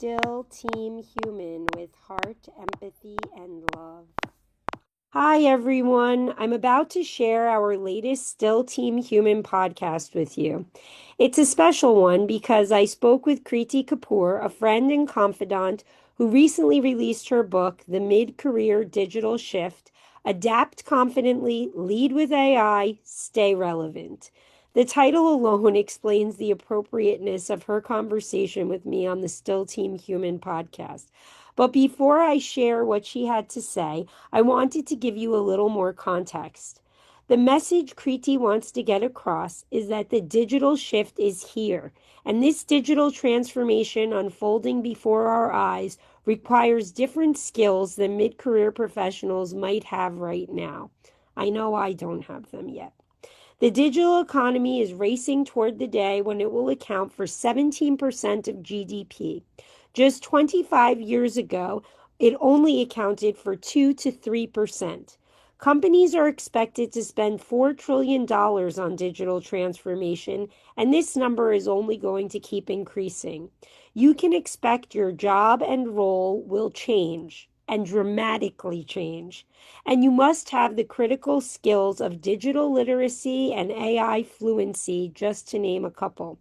Still Team Human with heart, empathy, and love. Hi, everyone. I'm about to share our latest Still Team Human podcast with you. It's a special one because I spoke with Kriti Kapoor, a friend and confidant who recently released her book, The Mid-Career Digital Shift: Adapt Confidently, Lead with AI, Stay Relevant. The title alone explains the appropriateness of her conversation with me on the Still Team Human podcast. But before I share what she had to say, I wanted to give you a little more context. The message Kriti wants to get across is that the digital shift is here, and this digital transformation unfolding before our eyes requires different skills than mid-career professionals might have right now. I know I don't have them yet. The digital economy is racing toward the day when it will account for 17% of GDP. Just 25 years ago, it only accounted for 2 to 3%. Companies are expected to spend $4 trillion on digital transformation, and this number is only going to keep increasing. You can expect your job and role will change and dramatically change. And you must have the critical skills of digital literacy and AI fluency, just to name a couple.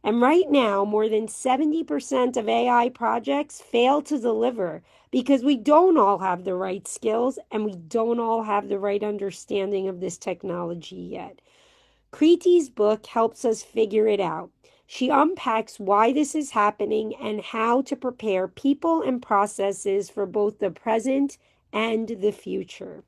And right now, more than 70% of AI projects fail to deliver because we don't all have the right skills and we don't all have the right understanding of this technology yet. Kriti's book helps us figure it out. She unpacks why this is happening and how to prepare people and processes for both the present and the future.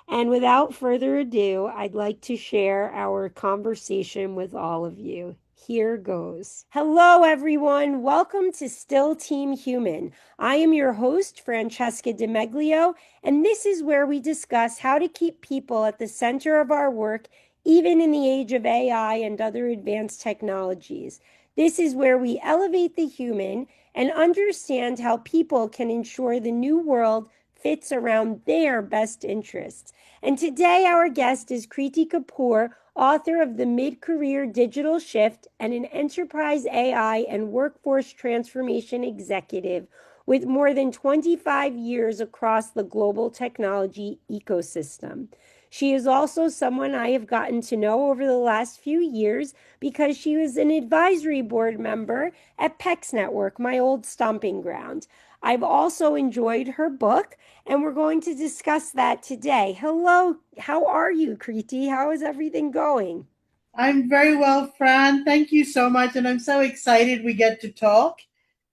And without further ado, I'd like to share our conversation with all of you. Here goes. Hello, everyone. Welcome to Still Team Human. I am your host, Francesca DeMeglio, and this is where we discuss how to keep people at the center of our work, even in the age of AI and other advanced technologies. This is where we elevate the human and understand how people can ensure the new world fits around their best interests. And today our guest is Kriti Kapoor, author of The Mid-Career Digital Shift and an enterprise AI and workforce transformation executive with more than 25 years across the global technology ecosystem. She is also someone I have gotten to know over the last few years because she was an advisory board member at PEX Network, my old stomping ground. I've also enjoyed her book, and we're going to discuss that today. Hello, how are you, Kriti? How is everything going? I'm very well, Fran. Thank you so much. And I'm so excited we get to talk.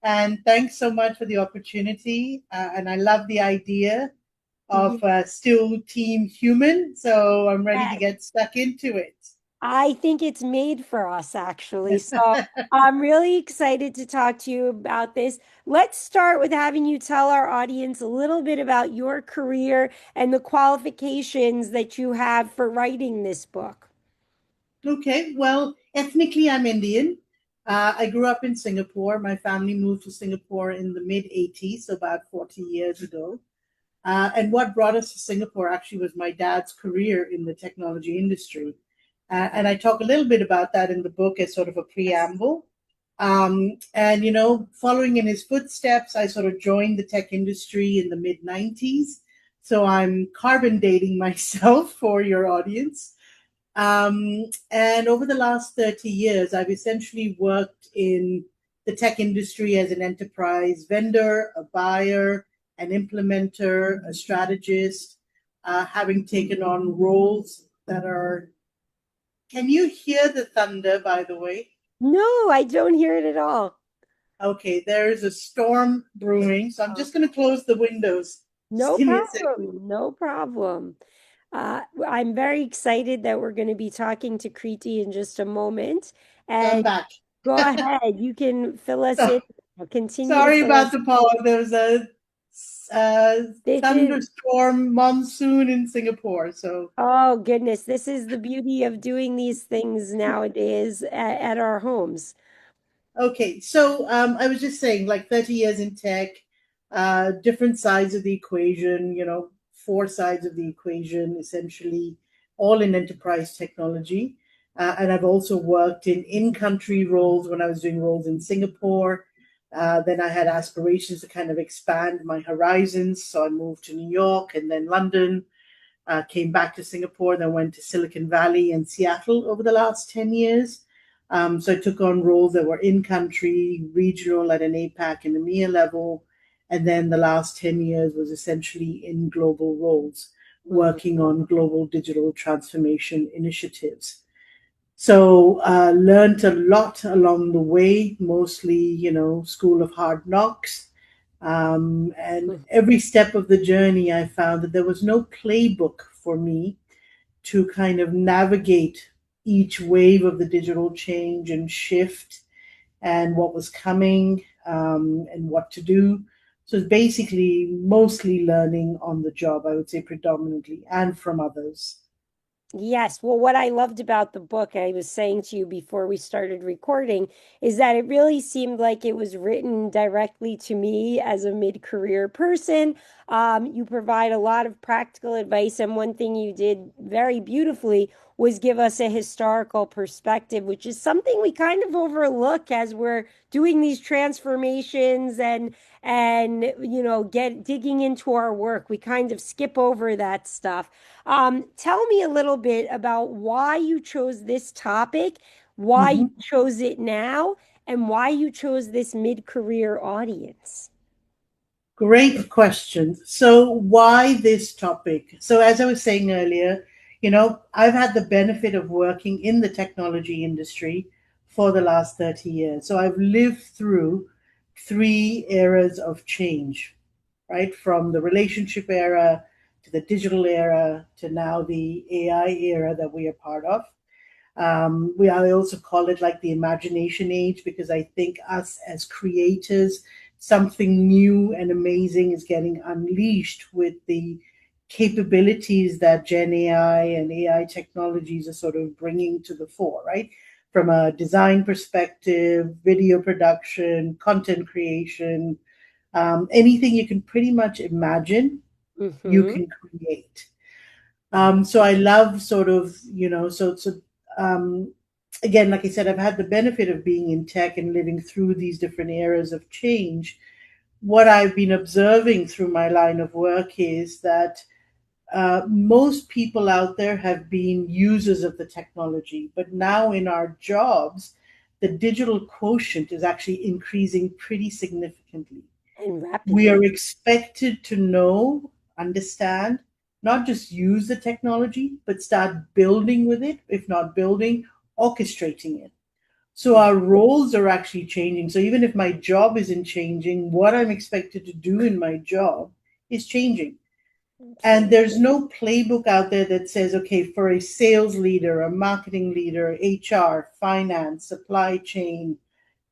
And thanks so much for the opportunity. And I love the idea of still team human. So I'm ready to Yes. get stuck into it. I think it's made for us, actually. So I'm really excited to talk to you about this. Let's start with having you tell our audience a little bit about your career and the qualifications that you have for writing this book. Okay, well, ethnically, I'm Indian. I grew up in Singapore. My family moved to Singapore in the mid 80s, so about 40 years ago. And what brought us to Singapore actually was my dad's career in the technology industry. And I talk a little bit about that in the book as sort of a Yes. preamble. Following in his footsteps, I sort of joined the tech industry in the mid 90s. So I'm carbon dating myself for your audience. And over the last 30 years, I've essentially worked in the tech industry as an enterprise vendor, a buyer, an implementer, a strategist, having taken on roles that are. Can you hear the thunder, by the way? No, I don't hear it at all. Okay, there is a storm brewing, so I'm just going to close the windows. Just No give me a second. problem. No problem. I'm very excited that we're going to be talking to Kriti in just a moment. So I'm And back. go ahead. You can fill us So in. Continue to sorry fill about us the pause. There was a This is, thunderstorm monsoon in Singapore. So, oh goodness, this is the beauty of doing these things nowadays at our homes. okay. I was just saying, like 30 years in tech, different sides of the equation, four sides of the equation, essentially, all in enterprise technology. And I've also worked in country roles when I was doing roles in Singapore. Then I had aspirations to kind of expand my horizons. So I moved to New York and then London, came back to Singapore, then went to Silicon Valley and Seattle over the last 10 years. So I took on roles that were in country, regional at an APAC and EMEA level. And then the last 10 years was essentially in global roles, Mhm. working on global digital transformation initiatives. So learned a lot along the way, mostly, School of Hard Knocks. And every step of the journey, I found that there was no playbook for me to kind of navigate each wave of the digital change and shift and what was coming, and what to do. So it's basically mostly learning on the job, I would say predominantly, and from others. Yes. Well, what I loved about the book, I was saying to you before we started recording, is that it really seemed like it was written directly to me as a mid-career person. You provide a lot of practical advice, and one thing you did very beautifully was give us a historical perspective, which is something we kind of overlook as we're doing these transformations and get digging into our work. We kind of skip over that stuff. Tell me a little bit about why you chose this topic, why you Mhm. chose it now, and why you chose this mid-career audience. Great question. So, why this topic? So, as I was saying earlier, I've had the benefit of working in the technology industry for the last 30 years. So, I've lived through three eras of change, right? From the relationship era to the digital era to now the AI era that we are part of. I also call it like the imagination age because I think us as creators, something new and amazing is getting unleashed with the capabilities that Gen AI and AI technologies are sort of bringing to the fore, right? From a design perspective, video production, content creation, anything you can pretty much imagine, you Mm-hmm. can create. So I love sort of, um, again, like I said, I've had the benefit of being in tech and living through these different eras of change. What I've been observing through my line of work is that most people out there have been users of the technology, but now in our jobs, the digital quotient is actually increasing pretty significantly. And We rapidly. are expected to know, understand, not just use the technology, but start building with it, if not building, orchestrating it. So Mhm. our roles are actually changing. So even if my job isn't changing, what I'm expected to do in my job is changing. And Absolutely. there's no playbook out there that says, okay, for a sales leader, a marketing leader, HR, finance, supply chain,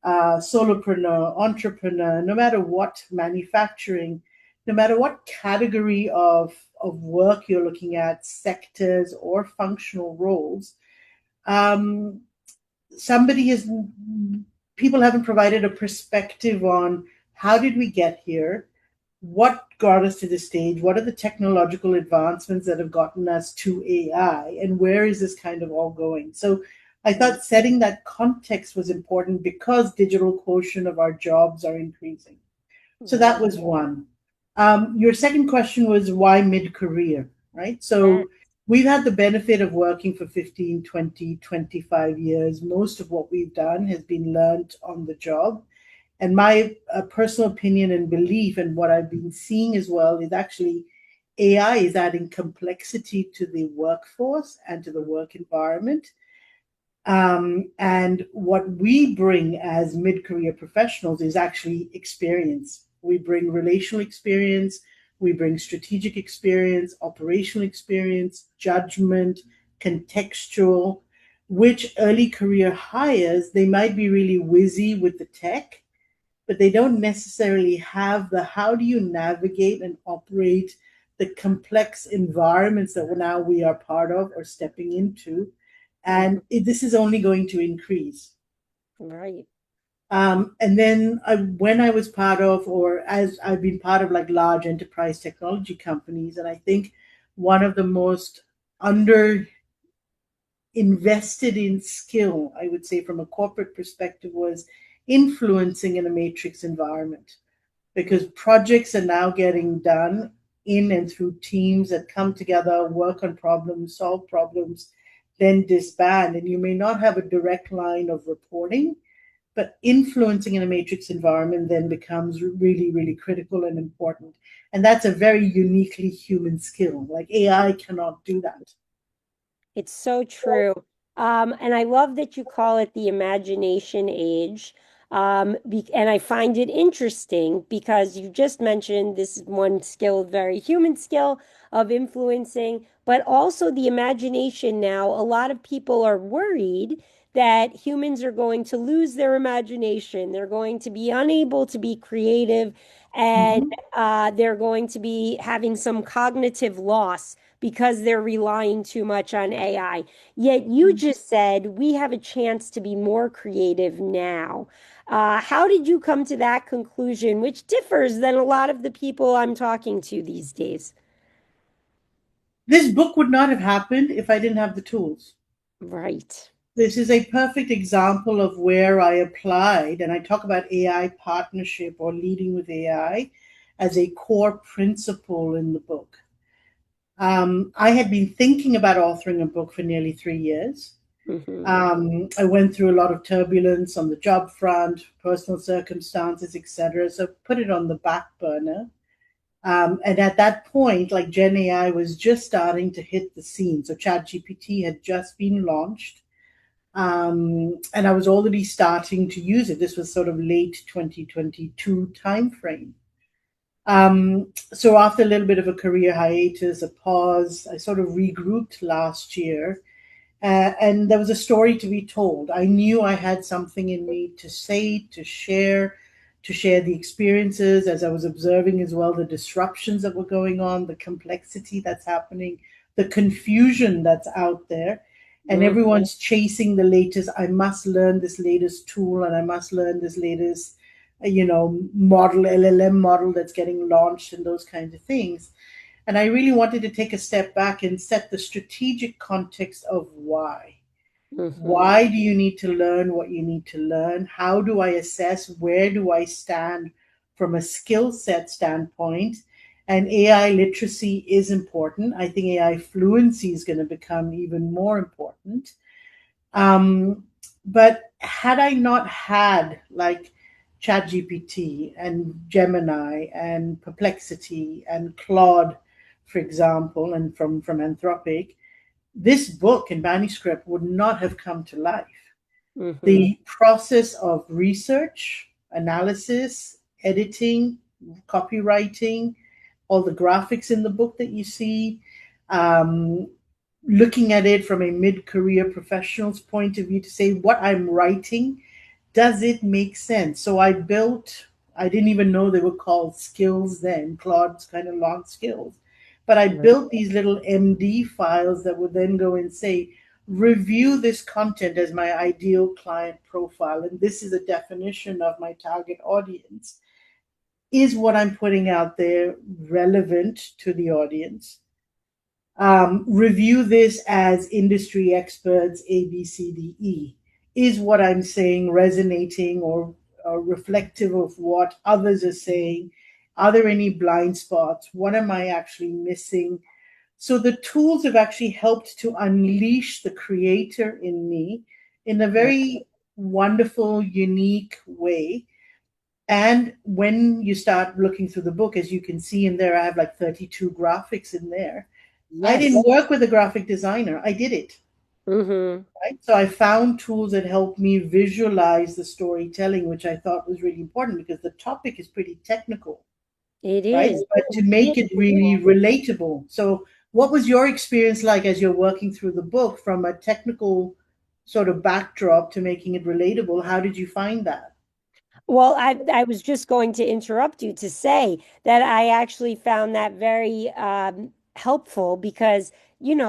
solopreneur, entrepreneur, no matter what manufacturing, no matter what category of work you're looking at, sectors or functional roles, um, somebody has people haven't provided a perspective on how did we get here, what got us to this stage, what are the technological advancements that have gotten us to AI, and where is this kind of all going. So I Mhm. thought setting that context was important because digital quotient of our jobs are increasing. So that Right. was one. Your second question was why mid-career, right? Yes. So we've had the benefit of working for 15, 20, 25 years. Most of what we've done has been learned on the job. And my personal opinion and belief, and what I've been seeing as well, is actually AI is adding complexity to the workforce and to the work environment. And what we bring as mid career professionals is actually experience. We bring relational experience, we bring strategic experience, operational experience, judgment, contextual, which early career hires, they might be really whizzy with the tech, but they don't necessarily have the how do you navigate and operate the complex environments that now we are part of or stepping into. Mhm. And this is only going to increase. Right. And then when I was part of, or as I've been part of like large enterprise technology companies, and I think one of the most under invested in skill, I would say, from a corporate perspective, was influencing in a matrix environment, because projects are now getting done in and through teams that come together, work on problems, solve problems, then disband. And you may not have a direct line of reporting, but influencing in a matrix environment then becomes really, really critical and important. And that's a very uniquely human skill. Like AI cannot do that. It's so true. And I love that you call it the imagination age. And I find it interesting because you just mentioned this one skill, very human skill of influencing, but also the imagination now. A lot of people are worried that humans are going to lose their imagination. They're going to be unable to be creative, and Mm-hmm. they're going to be having some cognitive loss because they're relying too much on AI. Yet you just said we have a chance to be more creative now. How did you come to that conclusion, which differs than a lot of the people I'm talking to these days? This book would not have happened if I didn't have the tools. Right. This is a perfect example of where I applied, and I talk about AI partnership or leading with AI as a core principle in the book. I had been thinking about authoring a book for nearly 3 years. Hmm. I went through a lot of turbulence on the job front, personal circumstances, etc. So put it on the back burner. And at that point, like Gen AI was just starting to hit the scene. So ChatGPT had just been launched. And I was already starting to use it. This was sort of late 2022 timeframe. So after a little bit of a career hiatus, a pause, I sort of regrouped last year, and there was a story to be told. I knew I had something in me to say, to share the experiences as I was observing as well the disruptions that were going on, the complexity that's happening, the confusion that's out there. And Hmm. everyone's chasing the latest. I must learn this latest tool and I must learn this latest, model, LLM model that's getting launched and those kinds of things. And I really wanted to take a step back and set the strategic context of why. Hmm. Why do you need to learn what you need to learn? How do I assess where do I stand from a skill set standpoint? And AI literacy is important. I think AI fluency is going to become even more important. But had I not had like ChatGPT and Gemini and Perplexity and Claude, for example, and from Anthropic, this book and manuscript would not have come to life. Hmm. The process of research, analysis, editing, copywriting, all the graphics in the book that you see, um, looking at it from a mid-career professional's point of view to say what I'm writing, does it make sense? So I didn't even know they were called skills then. Claude's kind of long skills. But I Right. built these little MD files that would then go and say, review this content as my ideal client profile. And this is a definition of my target audience. Is what I'm putting out there relevant to the audience? Review this as industry experts A, B, C, D, E. Is what I'm saying resonating or reflective of what others are saying? Are there any blind spots? What am I actually missing? So the tools have actually helped to unleash the creator in me in a Right. very wonderful, unique way. And when you start looking through the book, as you can see in there, I have like 32 graphics in there. I Yes. didn't work with a graphic designer. I did it, Hmm. right? So I found tools that helped me visualize the storytelling, which I thought was really important because the topic is pretty technical, It right? is. But to make it really relatable. So what was your experience like as you're working through the book from a technical sort of backdrop to making it relatable? How did you find that? Well, I was just going to interrupt you to say that I actually found that very helpful because,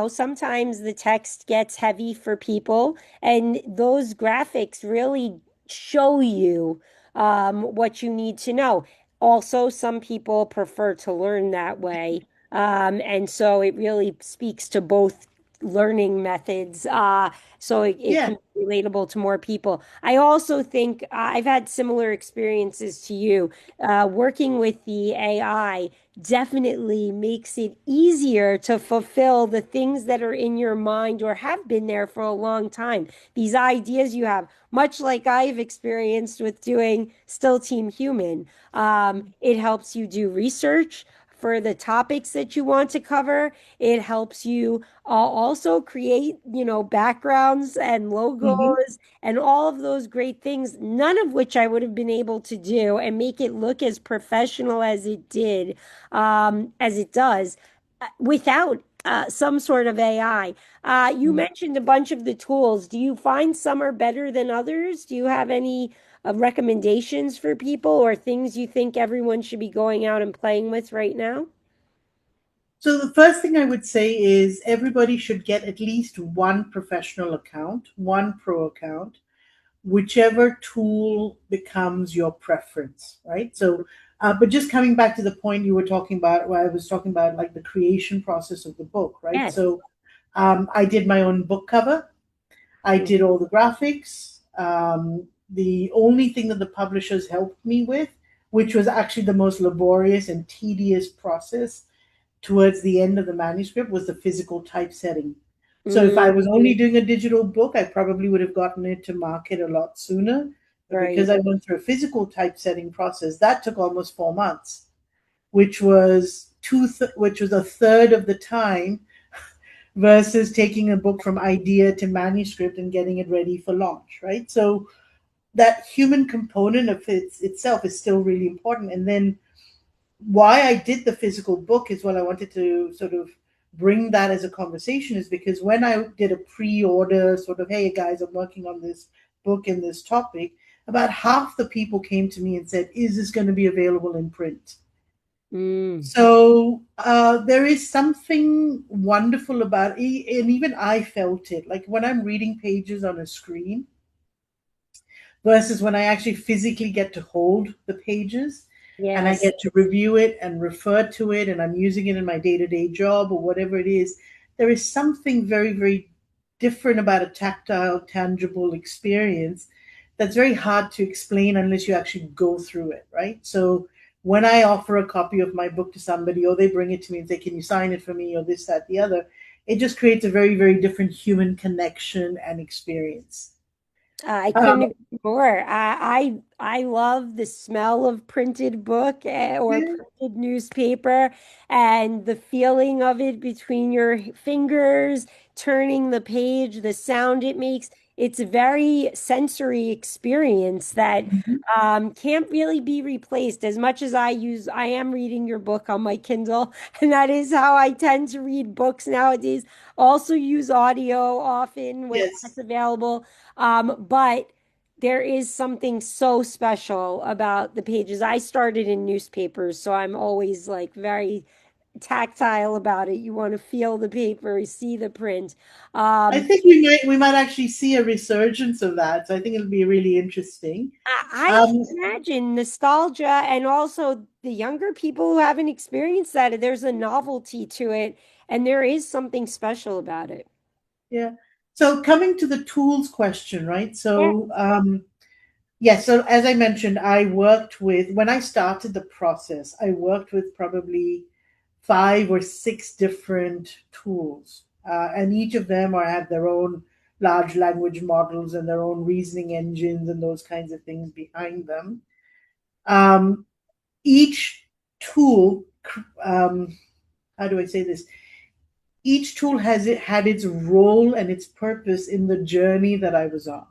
sometimes the text gets heavy for people, and those graphics really show you what you need to know. Also, some people prefer to learn that way. And so it really speaks to both learning methods, so it Yeah. can be relatable to more people. I also think I've had similar experiences to you. Working with the AI definitely makes it easier to fulfill the things that are in your mind or have been there for a long time. These ideas you have, much like I've experienced with doing Still Team Human. It helps you do research for the topics that you want to cover. It helps you also create, backgrounds and Hmm. logos and all of those great things, none of which I would have been able to do and make it look as professional as it did, as it does, without some sort of AI. You mentioned a bunch of the tools. Do you find some are better than others? Do you have any recommendations for people or things you think everyone should be going out and playing with right now? So the first thing I would say is everybody should get at least one professional account, one pro account, whichever tool becomes your preference, right? So, but just coming back to the point you were talking about, where I was talking about like the creation process of the book, right? Yes. So, I did my own book cover. I did all the graphics. The only thing that the publishers helped me with, which was actually the most laborious and tedious process towards the end of the manuscript, was the physical typesetting. So if I Mm, was only doing a digital book, I probably would have gotten it to market a lot sooner. But because right. I went through a physical typesetting process, that took almost 4 months, which was which was a third of the time versus taking a book from idea to manuscript and getting it ready for launch, right? So that human component of it itself is still really important. And then why I did the physical book is what I wanted to sort of bring that as a conversation, is because when I did a pre-order sort of, hey guys, I'm working on this book and this topic, about half the people came to me and said, is this going to be available in print? Mm, So there is something wonderful about it, and even I felt it. Like when I'm reading pages on a screen, versus when I actually physically get to hold the pages and I yes. get to review it and refer to it and I'm using it in my day to day job or whatever it is. There is something very, very different about a tactile, tangible experience that's very hard to explain unless you actually go through it, right? So when I offer a copy of my book to somebody or they bring it to me and say, can you sign it for me or this, that, the other, it just creates a very, very different human connection and experience. I couldn't Um, agree more. I love the smell of printed book or yeah. printed newspaper and the feeling of it between your fingers, turning the page, the sound it makes. It's a very sensory experience that Mhm. can't really be replaced. As much as I am reading your book on my Kindle, and that is how I tend to read books nowadays. Also use audio often when Yes. that's available. But there is something so special about the pages. I started in newspapers, so I'm always like very tactile about it. You want to feel the paper, see the print. I Um, think we might actually see a resurgence of that. So I think it'll be really interesting. I Um, imagine nostalgia and also the younger people who haven't experienced that, there's a novelty to it, and there is something special about it. yeah. So coming to the tools question, right? Yeah. So yes. So as I mentioned, I worked with when I started the process. I worked with probably 5 or 6 different tools, and each of them are have their own large language models and their own reasoning engines and those kinds of things behind them. Um, each tool, how do I say this? Each tool has it had its role and its purpose in the journey that I was on.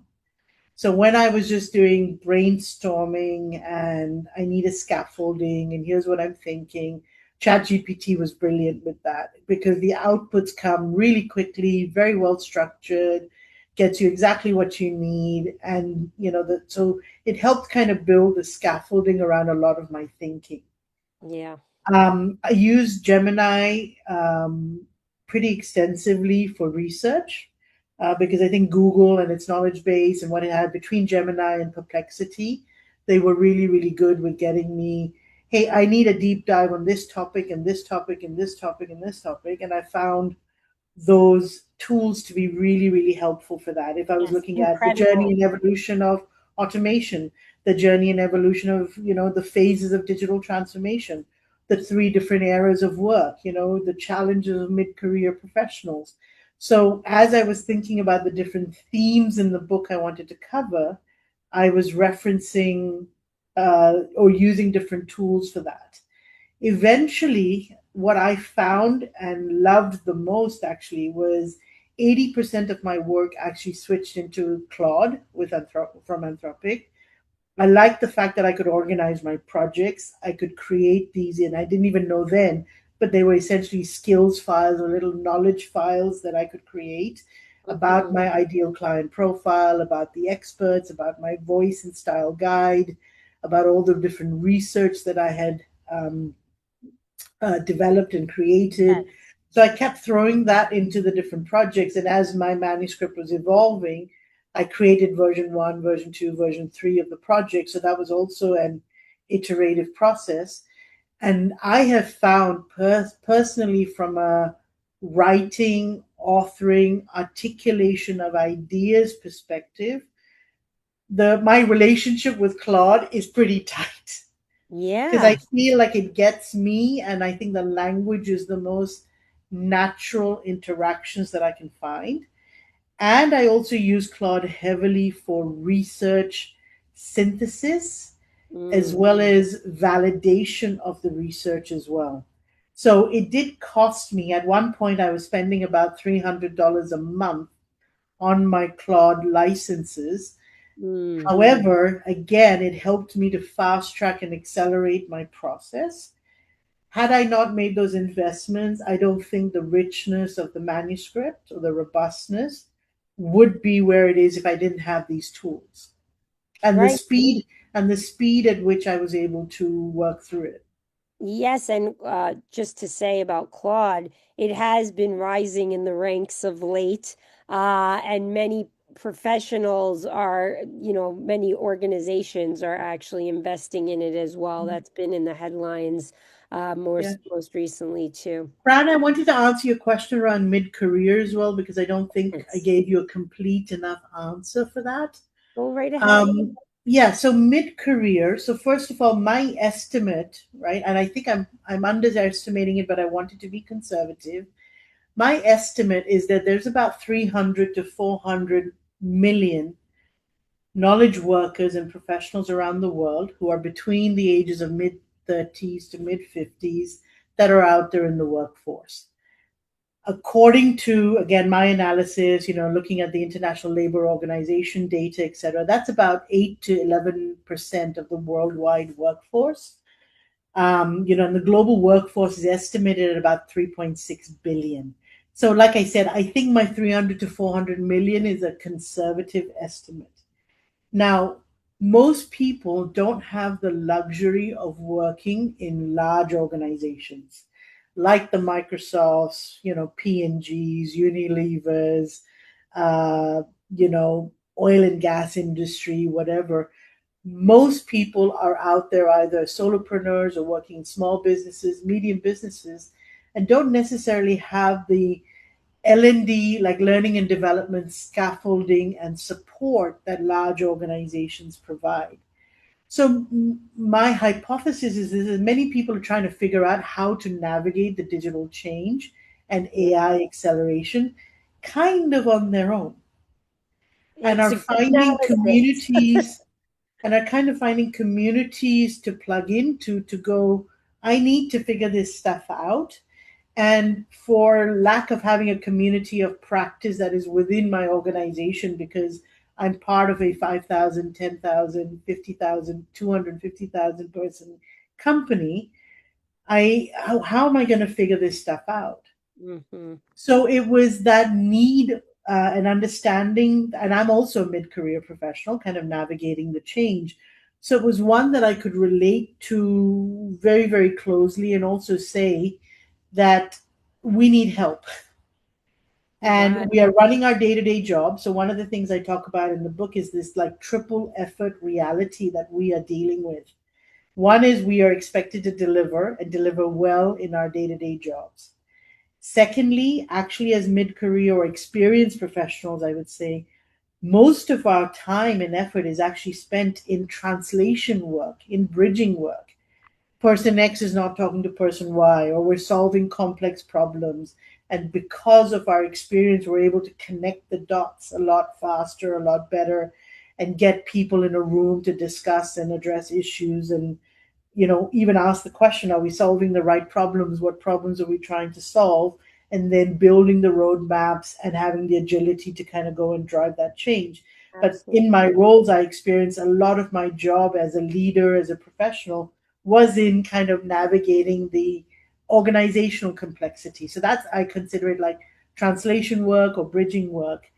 So when I was just doing brainstorming and I need a scaffolding and here's what I'm thinking, ChatGPT was brilliant with that because the outputs come really quickly, very well structured, gets you exactly what you need, and so it helped kind of build the scaffolding around a lot of my thinking. Yeah. I use Gemini pretty extensively for research because I think Google and its knowledge base and what it had between Gemini and Perplexity, they were really, really good with getting me, hey, I need a deep dive on this topic and this topic and this topic and this topic. And I found those tools to be really, really helpful for that. If I was Yes, looking at the journey incredible. and evolution of automation, the journey and evolution of, the phases of digital transformation, the three different eras of work, the challenges of mid-career professionals. So as I was thinking about the different themes in the book I wanted to cover, I was referencing or using different tools for that. Eventually, what I found and loved the most actually was 80% of my work actually switched into Claude from Anthropic. I liked the fact that I could organize my projects. I could create these in, I didn't even know then, but they were essentially skills files or little knowledge files that I could create about Hmm. my ideal client profile, about the experts, about my voice and style guide, about all the different research that I had um, developed and created. Yes. So I kept throwing that into the different projects. And as my manuscript was evolving, I created version one, version two, version three of the project. So that was also an iterative process. And I have found personally, from a writing, authoring, articulation of ideas perspective, the my relationship with Claude is pretty tight because I Yeah. feel like it gets me, and I think the language is the most natural interactions that I can find. And I also use Claude heavily for research synthesis as Mm. well as validation of the research as well. So it did cost me. At one point, I was spending about $300 a month on my Claude licenses. Mm. However, again, it helped me to fast track and accelerate my process. Had I not made those investments, I don't think the richness of the manuscript or the robustness would be where it is if I didn't have these tools and the Right. speed at which I was able to work through it. Yes, and just to say about Claude, it has been rising in the ranks of late, and many professionals are, many organizations are actually investing in it as well. That's been in the headlines Yeah. most recently too. Brad, I wanted to answer your question around mid career as well because I don't think I Yes. gave you a complete enough answer for that. Go right ahead. Um, yeah, so mid career. So first of all, my estimate, right, and I think I'm underestimating it, but I wanted to be conservative. My estimate is that there's about 300 to 400 million knowledge workers and professionals around the world who are between the ages of mid 30s to mid 50s that are out there in the workforce. According to, again, my analysis, looking at the International Labor Organization data, et cetera, that's about 8 to 11% of the worldwide workforce. And the global workforce is estimated at about 3.6 billion. So, like I said, I think my 300 to 400 million is a conservative estimate. Now, most people don't have the luxury of working in large organizations like the Microsofts, P&Gs, Unilevers, uh, oil and gas industry, whatever. Most people are out there either solopreneurs or working in small businesses, medium businesses, and don't necessarily have the L&D, like learning and development, scaffolding, and support that large organizations provide. So my hypothesis is that many people are trying to figure out how to navigate the digital change and Yeah. AI acceleration kind of on their own and It's are a good finding analysis. communities and are kind of finding communities to plug into to go, I need to figure this stuff out. And for lack of having a community of practice that is within my organization, because I'm part of a 5,000, 10,000, 50,000, 250,000 person company, how am I going to figure this stuff out? Hmm. So it was that need and understanding, and I'm also a mid-career professional, kind of navigating the change. So it was one that I could relate to very, very closely, and also say that we need help. Right. And we are running our day-to-day job. So one of the things I talk about in the book is this like triple effort reality that we are dealing with. One is we are expected to deliver and deliver well in our day-to-day jobs. Secondly, actually, as mid career or experienced professionals, I would say most of our time and effort is actually spent in translation work, in bridging work. Person X is not talking to person Y, or we're solving complex problems. And because of our experience, we're able to connect the dots a lot faster, a lot better, and get people in a room to discuss and address issues and even ask the question, are we solving the right problems? What problems are we trying to solve? And then building the roadmaps and having the agility to kind of go and drive that change. But in Absolutely. my roles, I experienced a lot of my job as a leader, as a professional, was in kind of navigating the organizational complexity. So that's, I consider it like translation work or bridging work.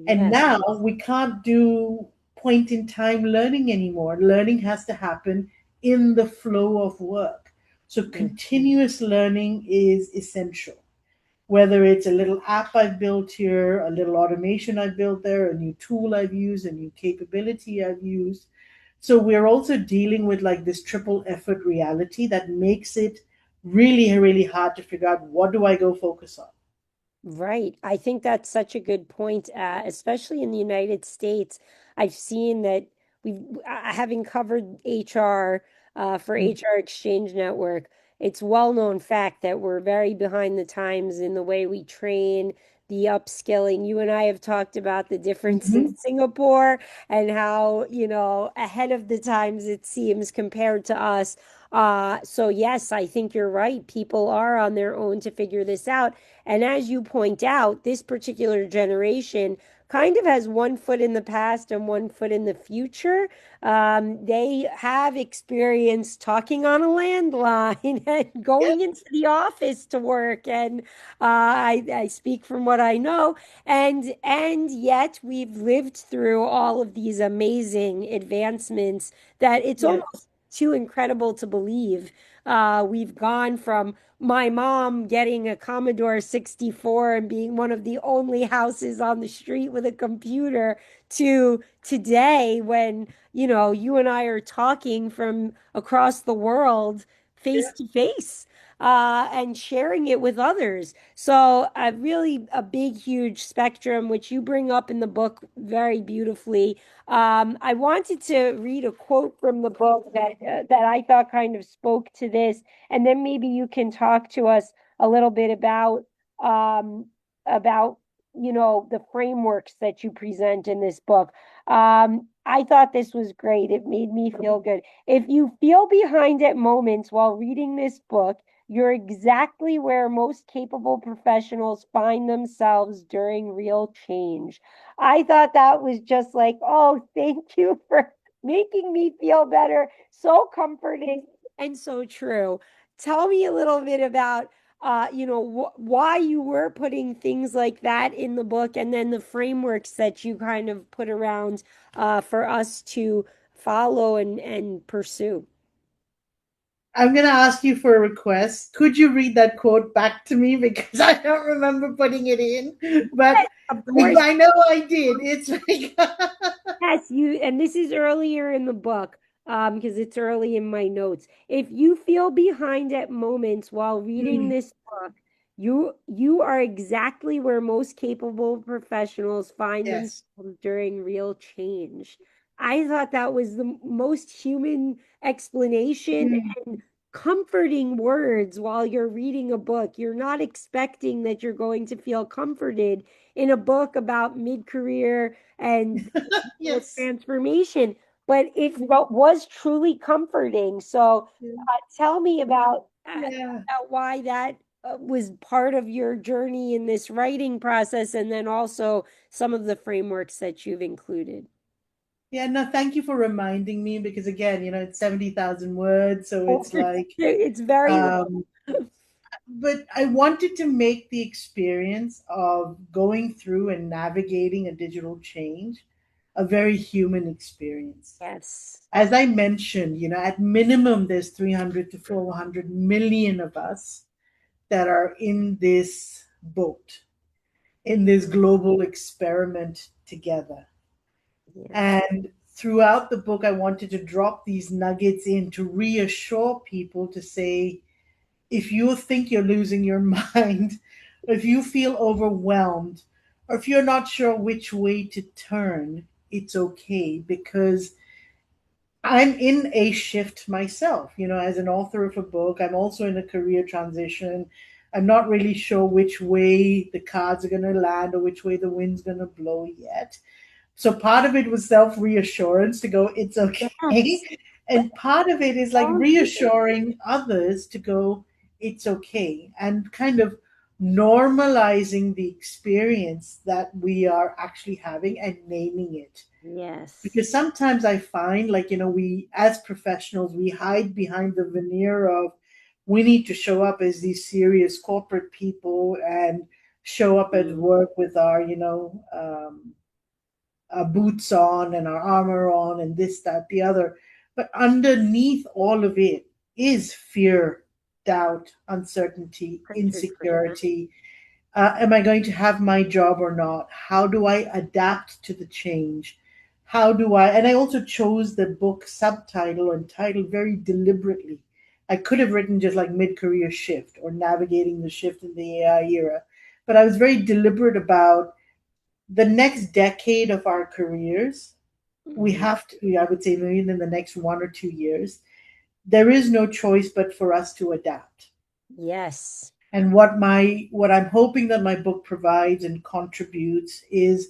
And Yes. now we can't do point in time learning anymore. Learning has to happen in the flow of work. So Mm. continuous learning is essential. Whether it's a little app I've built here, a little automation I've built there, a new tool I've used, a new capability I've used. So we're also dealing with like this triple effort reality that makes it really, really hard to figure out what do I go focus on. Right. I think that's such a good point, especially in the United States. I've seen that having covered HR for Mm. HR Exchange Network, it's well known fact that we're very behind the times in the way we train, the upskilling. You and I have talked about the difference in Mhm. Singapore and how, ahead of the times it seems compared to us. So yes, I think you're right. People are on their own to figure this out. And as you point out, this particular generation kind of has one foot in the past and one foot in the future. They have experience talking on a landline and Yeah. going into the office to work. And I speak from what I know. And yet we've lived through all of these amazing advancements that it's Yeah. almost too incredible to believe. We've gone from my mom getting a Commodore 64 and being one of the only houses on the street with a computer to today when, you and I are talking from across the world face Yeah. to face. And sharing it with others. So, really a big, huge spectrum, which you bring up in the book very beautifully. I wanted to read a quote from the book that I thought kind of spoke to this, and then maybe you can talk to us a little bit um, about the frameworks that you present in this book. I thought this was great. It made me feel good. If you feel behind at moments while reading this book, you're exactly where most capable professionals find themselves during real change. I thought that was just like, oh, thank you for making me feel better. So comforting and so true. Tell me a little bit about why you were putting things like that in the book and then the frameworks that you kind of put around for us to follow and pursue. I'm going to ask you for a request. Could you read that quote back to me because I don't remember putting it in, but Of course. I know I did. It's like Yes, and this is earlier in the book, because it's early in my notes. If you feel behind at moments while reading Mm, this book, you are exactly where most capable professionals find yes. themselves during real change. I thought that was the most human explanation Mm, and comforting words while you're reading a book. You're not expecting that you're going to feel comforted in a book about mid-career and yes. transformation, but it was truly comforting. So, tell me Yeah. about why that was part of your journey in this writing process, and then also some of the frameworks that you've included. Yeah, no, thank you for reminding me because again, it's 70,000 words, so Oh, it's like it's very long. um but I wanted to make the experience of going through and navigating a digital change a very human experience. Yes. As I mentioned, at minimum, there's 300 to 400 million of us that are in this boat, in this global experiment together. Yes. And throughout the book, I wanted to drop these nuggets in to reassure people to say, if you think you're losing your mind, if you feel overwhelmed, or if you're not sure which way to turn, it's okay because I'm in a shift myself. As an author of a book, I'm also in a career transition. I'm not really sure which way the cards are going to land or which way the wind's going to blow yet. So part of it was self reassurance to go, it's okay. Yes. And part of it is like Oh, amazing. reassuring others to go, it's okay. And kind of normalizing the experience that we are actually having and naming it. Yes. Because sometimes I find, like, we as professionals, we hide behind the veneer of we need to show up as these serious corporate people and show up at Mm, work with our, our boots on and our armor on and this, that, the other. But underneath all of it is fear, doubt, uncertainty, 100%. insecurity. Am I going to have my job or not? How do I adapt to the change? How do I? And I also chose the book subtitle and title very deliberately. I could have written just like mid career shift or navigating the shift in the AI era, but I was very deliberate about the next decade of our careers. We Mhm. have to, I would say, maybe in the next 1 or 2 years, there is no choice but for us to adapt. Yes. And what I'm hoping that my book provides and contributes is,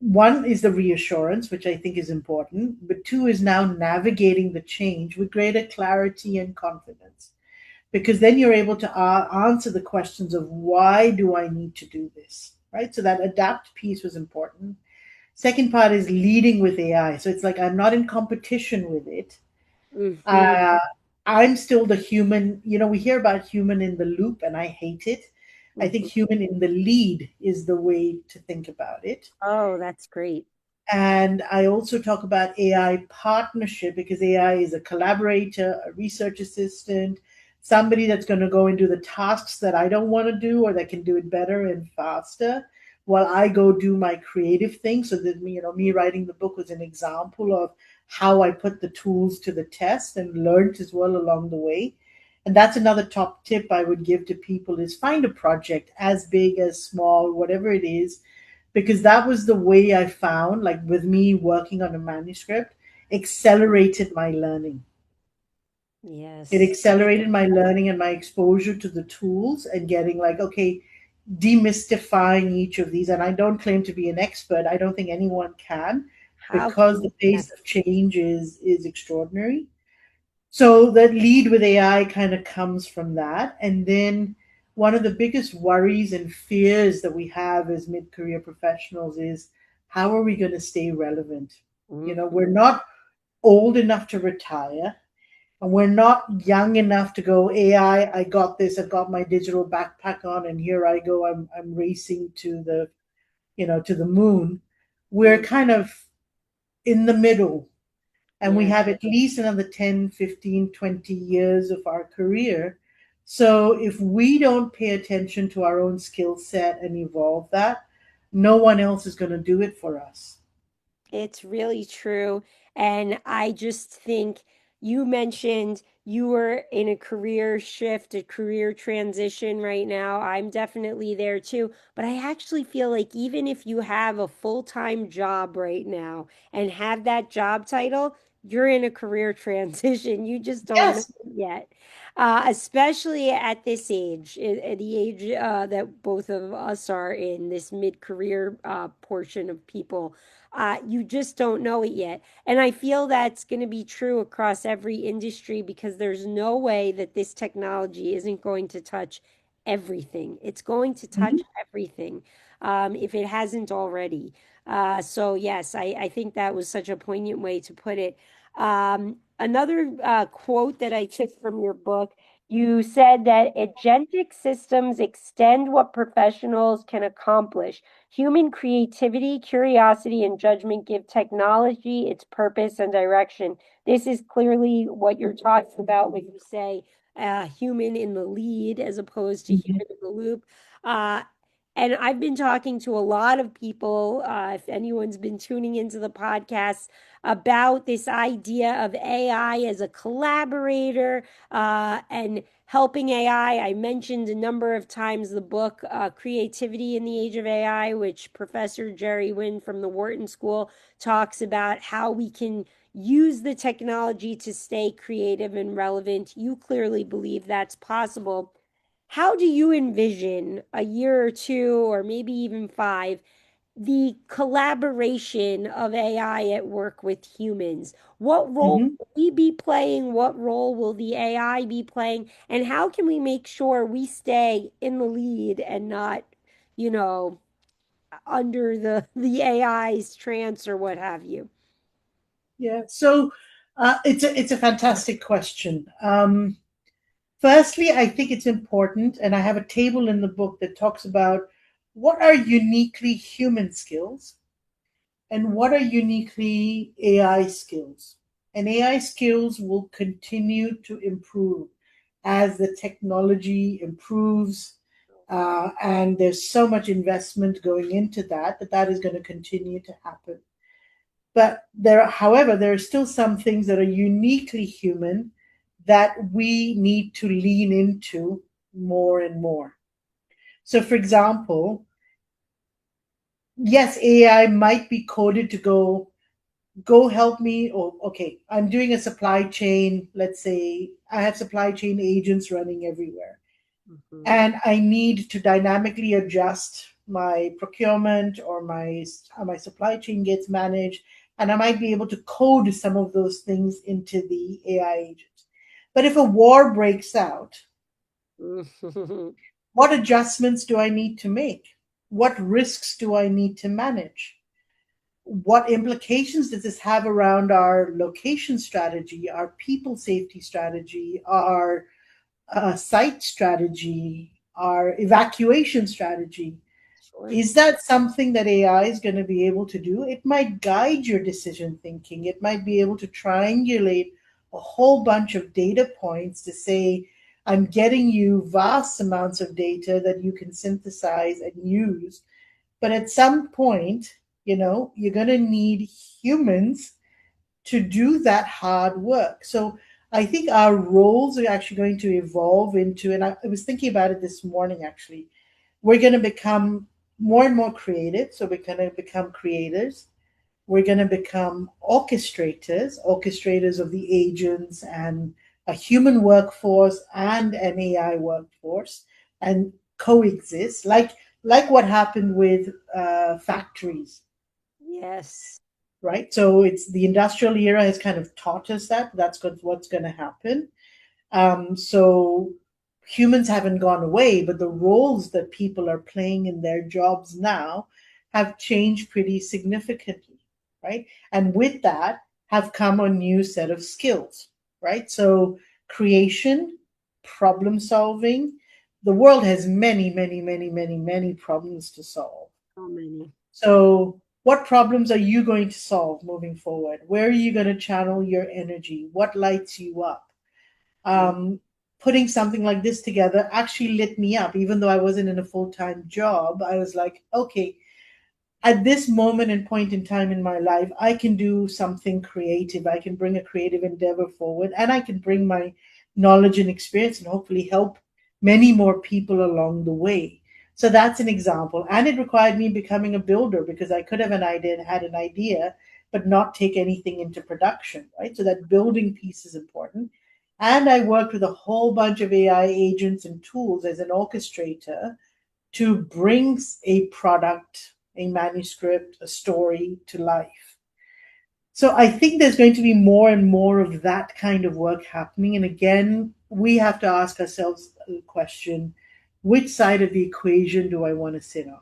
one is the reassurance, which I think is important, but two is now navigating the change with greater clarity and confidence. Because then you're able to answer the questions of why do I need to do this, right? So that adapt piece was important. Second part is leading with AI. So it's like I'm not in competition with it. Hmm. Uh, I'm still the human. We hear about human in the loop, and I hate it. I think Hmm. human in the lead is the way to think about it. Oh, that's great. And I also talk about AI partnership because AI is a collaborator, a research assistant, somebody that's going to go and do the tasks that I don't want to do or that can do it better and faster while I go do my creative thing. So that me writing the book was an example of how I put the tools to the test and learned as well along the way. And that's another top tip I would give to people is find a project as big as small, whatever it is, because that was the way I found, like with me working on a manuscript, accelerated my learning. It Yes. accelerated my learning and my exposure to the tools and getting like, okay, demystifying each of these. And I don't claim to be an expert. I don't think anyone can How because can the yes. pace of change is extraordinary. So that lead with AI kind of comes from that. And then one of the biggest worries and fears that we have as mid career professionals is how are we going to stay relevant? We're Hmm. not old enough to retire, and we're not young enough to go, AI, I got this, I've got my digital backpack on, and here I go, I'm racing to the moon. We're Mm, kind of in the middle, and we yeah. have at least another 10, 15, 20 years of our career. So if we don't pay attention to our own skill set and evolve that, no one else is going to do it for us. It's really true. And I just think you mentioned you were in a career shift, a career transition right now. I'm definitely there too. But I actually feel like even if you have a full-time job right now and have that job title, you're in a career transition. You just don't know Yes. it yet. Especially at this age, at the age that both of us are in, this mid-career portion of people, you just don't know it yet. And I feel that's going to be true across every industry because there's no way that this technology isn't going to touch everything. It's going to touch Mhm. everything if it hasn't already. So, yes, I think that was such a poignant way to put it. Another quote that I took from your book, you said that agentic systems extend what professionals can accomplish. Human creativity, curiosity, and judgment give technology its purpose and direction. This is clearly what you're talking about when you say human in the lead as opposed to Mhm. human in the loop. Uh, And I've been talking to a lot of people, if anyone's been tuning into the podcast, about this idea of AI as a collaborator and helping AI. I mentioned a number of times the book Creativity in the Age of AI, which Professor Jerry Wynn from the Wharton School talks about how we can use the technology to stay creative and relevant. You clearly believe that's possible. How do you envision a year or two, or maybe even five, the collaboration of AI at work with humans? What role Mhm. will we be playing? What role will the AI be playing? And how can we make sure we stay in the lead and not, you know, under the AI's trance or what have you? Yeah. So it's a fantastic question. Firstly, I think it's important, and I have a table in the book that talks about what are uniquely human skills and what are uniquely AI skills. And AI skills will continue to improve as the technology improves. And there's so much investment going into that that is going to continue to happen. But however, there are still some things that are uniquely human that we need to lean into more and more. So, for example, yes, AI might be coded to go help me, or okay, I'm doing a supply chain. Let's say I have supply chain agents running everywhere, Mhm. and I need to dynamically adjust my procurement or my supply chain gets managed, and I might be able to code some of those things into the AI agent. But if a war breaks out, what adjustments do I need to make? What risks do I need to manage? What implications does this have around our location strategy, our people safety strategy, our site strategy, our evacuation strategy? Sure. Is that something that AI is going to be able to do? It might guide your decision thinking. It might be able to triangulate a whole bunch of data points to say, I'm getting you vast amounts of data that you can synthesize and use. But at some point, you're going to need humans to do that hard work. So I think our roles are actually going to evolve into, and I was thinking about it this morning actually. We're going to become more and more creative. So we're going to become creators. We're going to become orchestrators of the agents and a human workforce and an AI workforce, and coexist, like what happened with factories, Yes. right? So it's the industrial era has kind of taught us that what's going to happen. So humans haven't gone away, but the roles that people are playing in their jobs now have changed pretty significantly, right? And with that have come a new set of skills, right? So creation, problem solving. The world has many, many, many, many, many problems to solve. So many. So, what problems are you going to solve moving forward? Where are you going to channel your energy? What lights you up? Mm. um, Putting something like this together actually lit me up. Even though I wasn't in a full time job, I was like, okay, at this moment and point in time in my life, I can do something creative. I can bring a creative endeavor forward, and I can bring my knowledge and experience and hopefully help many more people along the way. So that's an example. And it required me becoming a builder because I could have had an idea, but not take anything into production, right? So that building piece is important. And I worked with a whole bunch of AI agents and tools as an orchestrator to bring a product, a manuscript, a story to life. So I think there's going to be more and more of that kind of work happening. And again, we have to ask ourselves the question, which side of the equation do I want to sit on?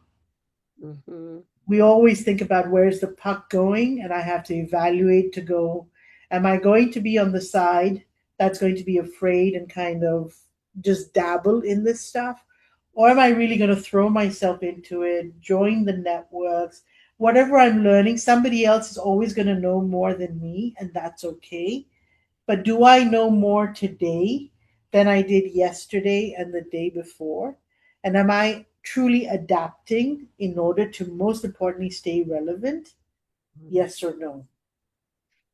Mhm. We always think about where's the puck going, and I have to evaluate to go, am I going to be on the side that's going to be afraid and kind of just dabble in this stuff? Or am I really going to throw myself into it, join the networks? Whatever I'm learning, somebody else is always going to know more than me, and that's okay. But do I know more today than I did yesterday and the day before? And am I truly adapting in order to most importantly stay relevant? Yes or no?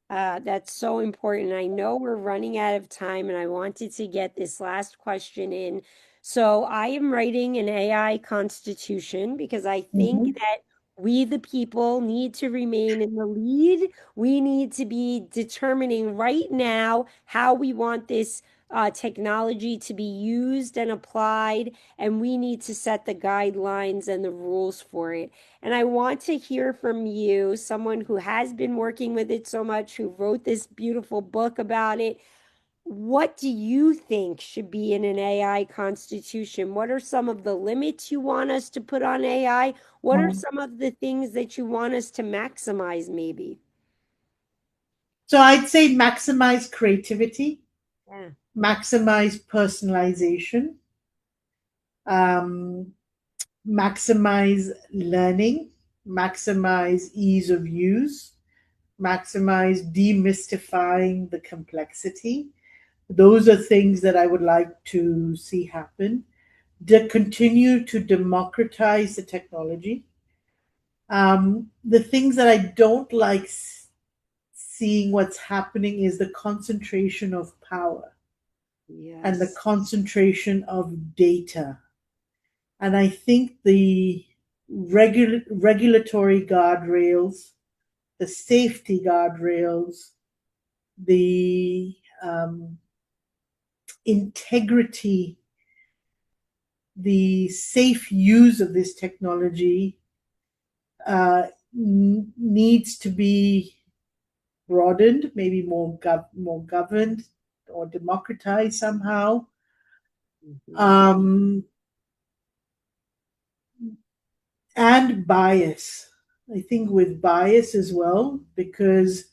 That's so important. I know we're running out of time, and I wanted to get this last question in. So, I am writing an AI constitution because I think Mhm. that we, the people, need to remain in the lead. We need to be determining right now how we want this technology to be used and applied, and we need to set the guidelines and the rules for it. And I want to hear from you, someone who has been working with it so much, who wrote this beautiful book about it. What do you think should be in an AI constitution? What are some of the limits you want us to put on AI? What are some of the things that you want us to maximize, maybe? So I'd say maximize creativity, Yeah. maximize personalization, um, maximize learning, maximize ease of use, maximize demystifying the complexity. Those are things that I would like to see happen. Continue to democratize the technology. The things that I don't like seeing what's happening is the concentration of power and the Yes. concentration of data. And I think the regulatory guardrails, the safety guardrails, the integrity, the safe use of this technology needs to be broadened, maybe more governed or democratized somehow. Mhm. Um, and bias. I think with bias as well, because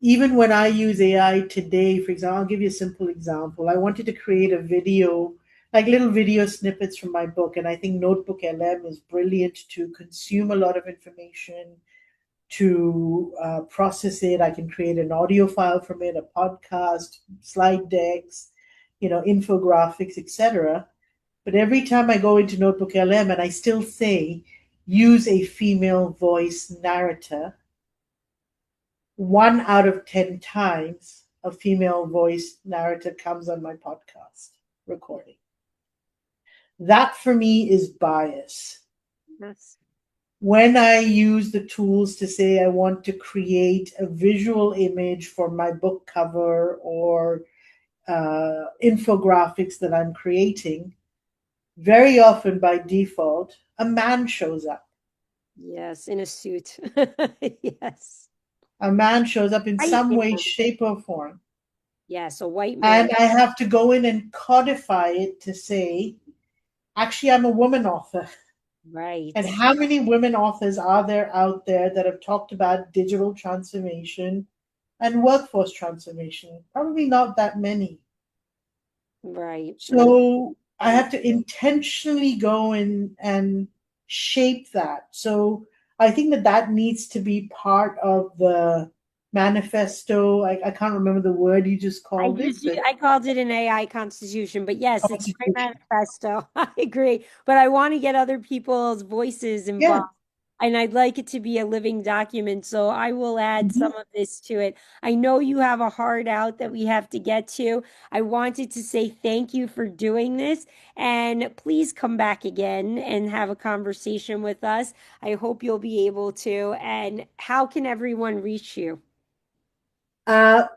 even when I use AI today, for example, I'll give you a simple example. I wanted to create a video, like little video snippets from my book, and I think Notebook LM is brilliant to consume a lot of information, to process it. I can create an audio file from it, a podcast, slide decks, infographics, etc. But every time I go into Notebook LM and I still say, use a female voice narrator, 1 out of 10 times a female voice narrator comes on my podcast recording. That for me is bias. Yes. When I use the tools to say I want to create a visual image for my book cover or infographics that I'm creating, very often by default, a man shows up. Yes, in a suit. Yes. A man shows up in Right. some way, shape, or form. Yes, a white And man. I have to go in and codify it to say, actually, I'm a woman author. Right. And how many women authors are there out there that have talked about digital transformation and workforce transformation? Probably not that many. Right. And So I and have to intentionally go in and shape that. So I think that that needs to be part of the manifesto. I can't remember the word you just called it, but I called it an AI constitution, but yes, it's my constitution. manifesto. I agree. But I want to get other people's voices Yeah. involved. And I'd like it to be a living document. So I will add Mhm. some of this to it. I know you have a hard out that we have to get to. I wanted to say thank you for doing this. And please come back again and have a conversation with us. I hope you'll be able to. And how can everyone reach you?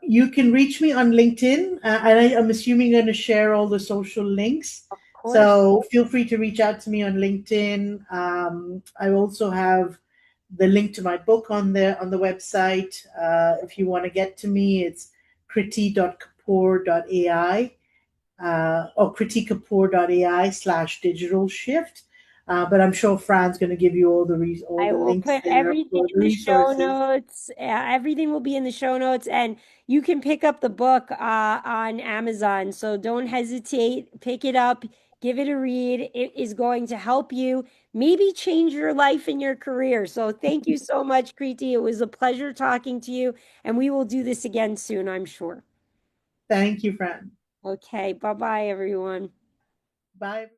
You can reach me on LinkedIn, and I'm assuming you're going to share all the social links. Of course. So feel free to reach out to me on LinkedIn. I also have the link to my book on the website. If you want to get to me, it's kriti.kapoor.ai or kritikapoor.ai/digital shift. But I'm sure Fran's going to give you all I the will links put there, everything all the in the show resources. notes. Everything will be in the show notes, and you can pick up the book on Amazon. So don't hesitate. Pick it up, give it a read. It is going to help you maybe change your life and your career. So thank you so much, Kriti. It was a pleasure talking to you, and we will do this again soon, I'm sure. Thank you, Fran. Okay, bye bye, everyone. Bye.